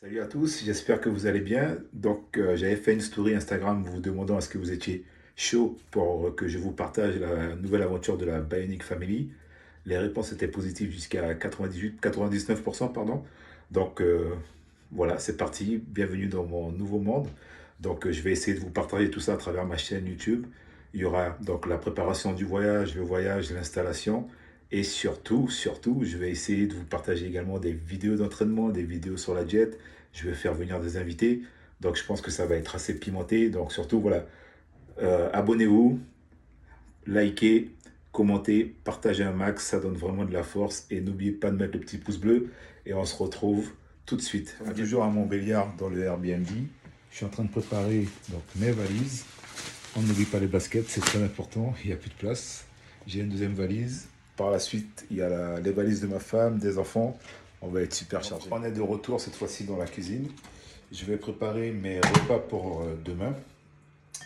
Salut à tous, j'espère que vous allez bien. J'avais fait une story Instagram vous demandant est-ce que vous étiez chaud pour que je vous partage la nouvelle aventure de la Bionic Family. Les réponses étaient positives jusqu'à 99%, pardon. Donc euh, voilà, c'est parti. Bienvenue dans mon nouveau monde. Je vais essayer de vous partager tout ça à travers ma chaîne YouTube. Il y aura donc la préparation du voyage, l'installation. Et surtout, je vais essayer de vous partager également des vidéos d'entraînement, des vidéos sur la jet. Je vais faire venir des invités. Donc je pense que ça va être assez pimenté. Donc surtout, voilà, abonnez-vous, likez, commentez, partagez un max. Ça donne vraiment de la force. Et n'oubliez pas de mettre le petit pouce bleu. Et on se retrouve tout de suite. Toujours à Montbéliard dans le Airbnb. Je suis en train de préparer mes valises. On n'oublie pas les baskets, c'est très important. Il n'y a plus de place. J'ai une deuxième valise. Par la suite, il y a les valises de ma femme, des enfants. On va être super chargé. On est de retour cette fois-ci dans la cuisine. Je vais préparer mes repas pour demain.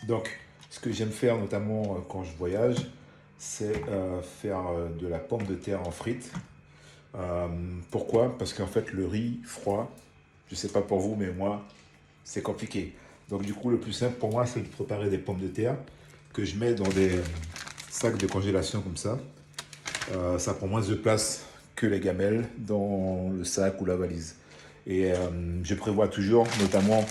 Donc, ce que j'aime faire notamment quand je voyage, c'est faire de la pomme de terre en frites. Pourquoi? Parce qu'en fait, le riz froid, je ne sais pas pour vous, mais moi, c'est compliqué. Donc du coup, le plus simple pour moi, c'est de préparer des pommes de terre que je mets dans des sacs de congélation comme ça. Ça prend moins de place que les gamelles dans le sac ou la valise. Et je prévois toujours, notamment,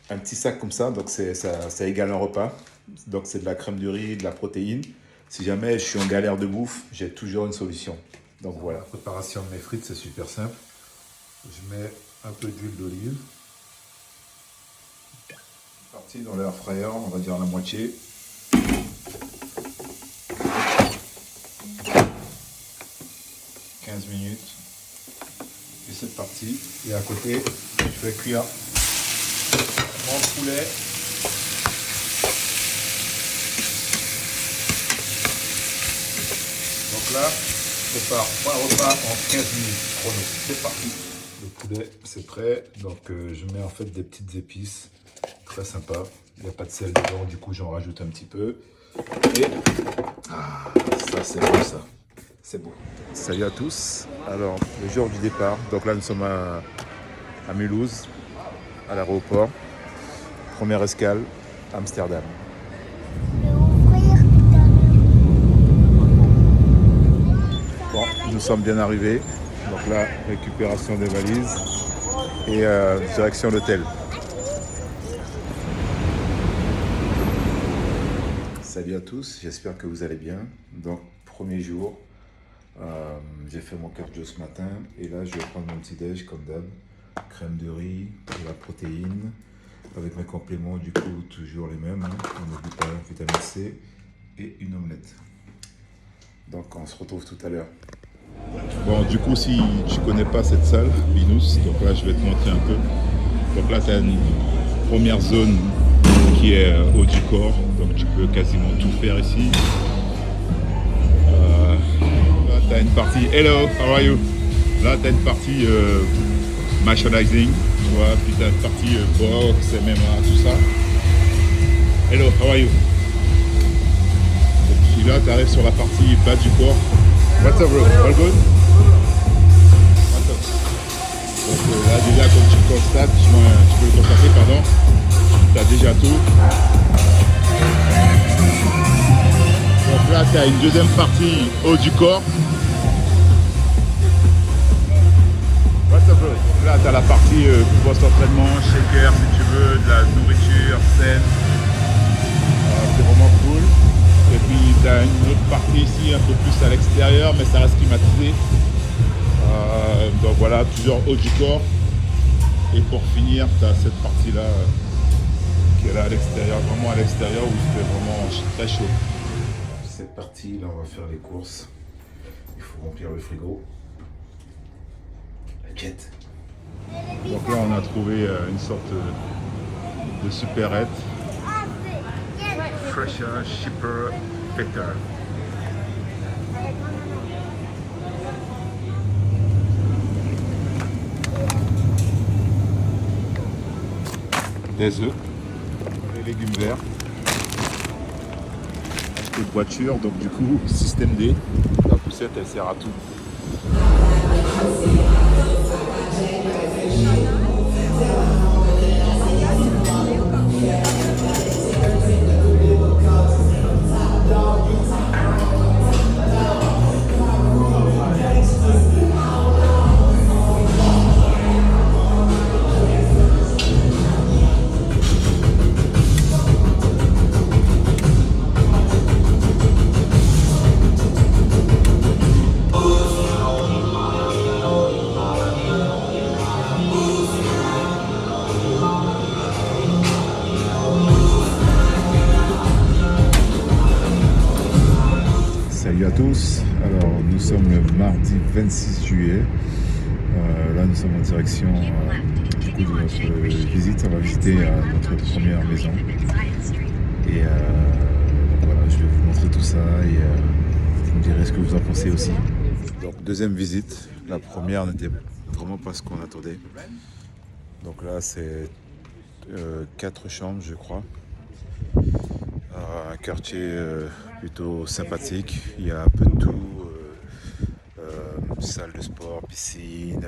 un petit sac comme ça. Donc ça égale un repas. Donc c'est de la crème de riz, de la protéine. Si jamais je suis en galère de bouffe, j'ai toujours une solution. Donc voilà. La préparation de mes frites, c'est super simple. Je mets un peu d'huile d'olive. Parti dans l'air fryer, on va dire la moitié. Minutes. Et c'est parti. Et à côté, je vais cuire mon poulet. Donc là, je prépare un repas en 15 minutes chrono. C'est parti. Le poulet, c'est prêt. Je mets en fait des petites épices. Très sympa. Il n'y a pas de sel dedans, du coup j'en rajoute un petit peu. Et ça c'est bon ça. C'est beau. Salut à tous. Alors, le jour du départ. Donc là, nous sommes à Mulhouse, à l'aéroport. Première escale, Amsterdam. Bon, nous sommes bien arrivés. Donc là, récupération des valises et direction l'hôtel. Salut à tous, j'espère que vous allez bien. Donc, premier jour. J'ai fait mon cardio ce matin et là je vais prendre mon petit déj comme d'hab, crème de riz, de la protéine avec mes compléments du coup toujours les mêmes, hein. On n'oublie pas vitamine C et une omelette. Donc on se retrouve tout à l'heure. Bon, du coup, si tu connais pas cette salle, Binous, donc là je vais te montrer un peu. Donc là tu as une première zone qui est haut du corps, donc tu peux quasiment tout faire ici. Là, tu as une partie Hello, how are you? Là, tu as une partie martializing, tu vois, puis tu as une partie boxe, MMA, tout ça. Hello, how are you? Et puis là, tu arrives sur la partie bas du corps. What's up, bro? All good? What's up? Donc là, déjà, comme tu le constates, tu peux le constater, pardon, tu as déjà tout. Donc là, tu as une deuxième partie haut du corps. Là, tu as la partie post-entraînement, shaker si tu veux, de la nourriture saine. C'est vraiment cool. Et puis, tu as une autre partie ici, un peu plus à l'extérieur, mais ça reste climatisé. Donc voilà, toujours haut du corps. Et pour finir, tu as cette partie-là qui est là à l'extérieur, vraiment à l'extérieur où c'était vraiment très chaud. Cette partie, là, on va faire les courses. Il faut remplir le frigo. La jet. Donc là, on a trouvé une sorte de supérette. Fresher Shipper Fitter. Des œufs, des légumes verts. Acheter de voiture, donc du coup, système D. La poussette, elle sert à tout. tous, alors nous sommes le mardi 26 juillet. Là nous sommes en direction du coup de notre visite. On va visiter notre première maison. Et donc voilà, je vais vous montrer tout ça et vous me direz ce que vous en pensez aussi. Donc deuxième visite, la première n'était vraiment pas ce qu'on attendait. Donc là c'est 4 chambres je crois. Un quartier plutôt sympathique, il y a un peu de tout, salle de sport, piscine,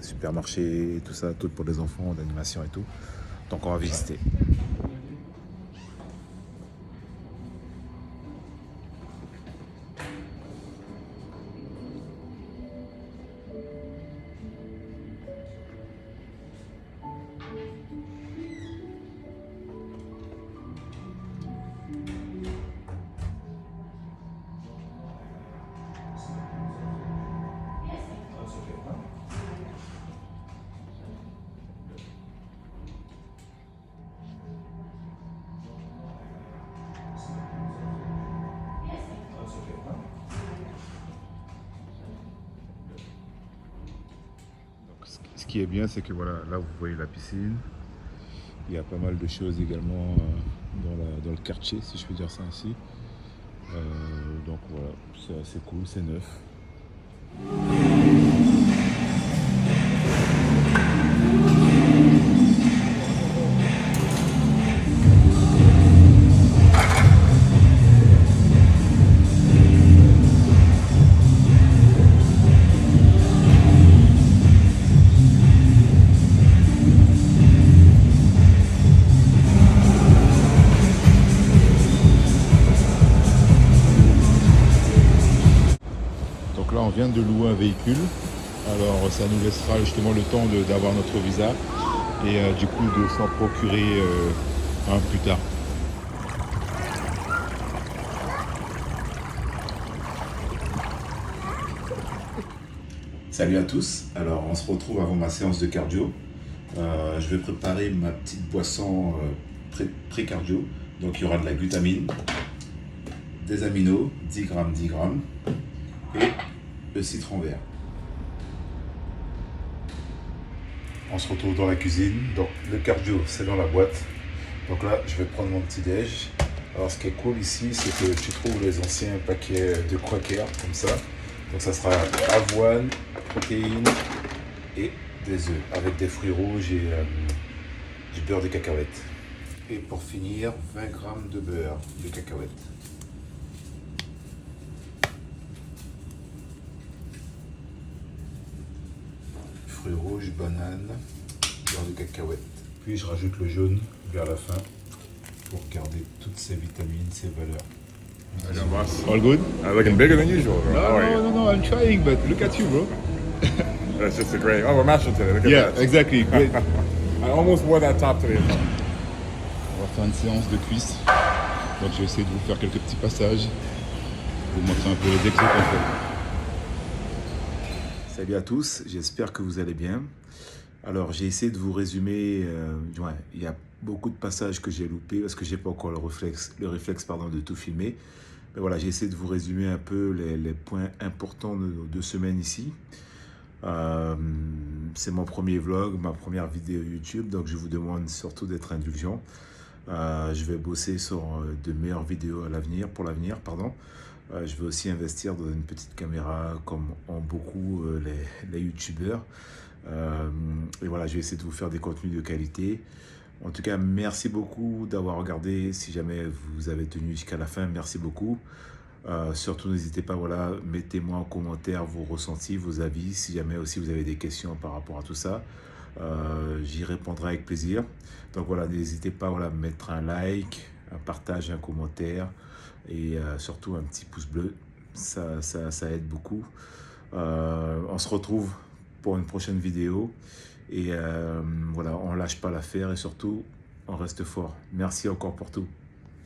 supermarché, tout ça, tout pour les enfants, d'animation et tout. Donc on va visiter. Ce qui est bien, c'est que voilà, là vous voyez la piscine. Il y a pas mal de choses également dans le quartier, si je peux dire ça ainsi. Donc voilà, c'est assez cool, c'est neuf. Donc là, on vient de louer un véhicule. Alors, ça nous laissera justement le temps d'avoir notre visa et du coup de s'en procurer un plus tard. Salut à tous. Alors, on se retrouve avant ma séance de cardio. Je vais préparer ma petite boisson pré-cardio. Donc, il y aura de la glutamine, des aminos, 10 grammes, 10 grammes et le citron vert. On se retrouve dans la cuisine. Donc le cardio c'est dans la boîte. Donc là je vais prendre mon petit déj. Alors ce qui est cool ici c'est que tu trouves les anciens paquets de Quaker comme ça. Donc ça sera avoine, protéines et des œufs avec des fruits rouges et du beurre de cacahuète. Et pour finir 20 grammes de beurre de cacahuète. Fruits rouges, bananes, beurre de cacahuète. Puis je rajoute le jaune vers la fin pour garder toutes ces vitamines, ces valeurs. All good? Looking bigger than usual, bro. How are you? No, I'm trying, but look at you, bro. That's just a great. Oh, we're matching today. Look at Yeah, that. exactly. Great. I almost wore that top today. On va faire une séance de cuisse. Donc je vais essayer de vous faire quelques petits passages. Vous montrer un peu les exos qu'on fait. Salut à tous, j'espère que vous allez bien. Alors j'ai essayé de vous résumer, il y a beaucoup de passages que j'ai loupés parce que j'ai pas encore le réflexe de tout filmer. Mais voilà, j'ai essayé de vous résumer un peu les points importants de nos 2 semaines ici. C'est mon premier vlog, ma première vidéo YouTube, donc je vous demande surtout d'être indulgent. Je vais bosser sur de meilleures vidéos pour l'avenir, pardon. Je vais aussi investir dans une petite caméra comme ont beaucoup les youtubeurs. Et voilà, je vais essayer de vous faire des contenus de qualité. En tout cas, merci beaucoup d'avoir regardé. Si jamais vous avez tenu jusqu'à la fin, merci beaucoup. Surtout, n'hésitez pas, voilà, mettez-moi en commentaire vos ressentis, vos avis. Si jamais aussi vous avez des questions par rapport à tout ça, j'y répondrai avec plaisir. Donc voilà, n'hésitez pas, voilà, à mettre un like, un partage, un commentaire et surtout un petit pouce bleu. Ça aide beaucoup. On se retrouve pour une prochaine vidéo et voilà, on lâche pas l'affaire et surtout on reste fort. Merci encore pour tout.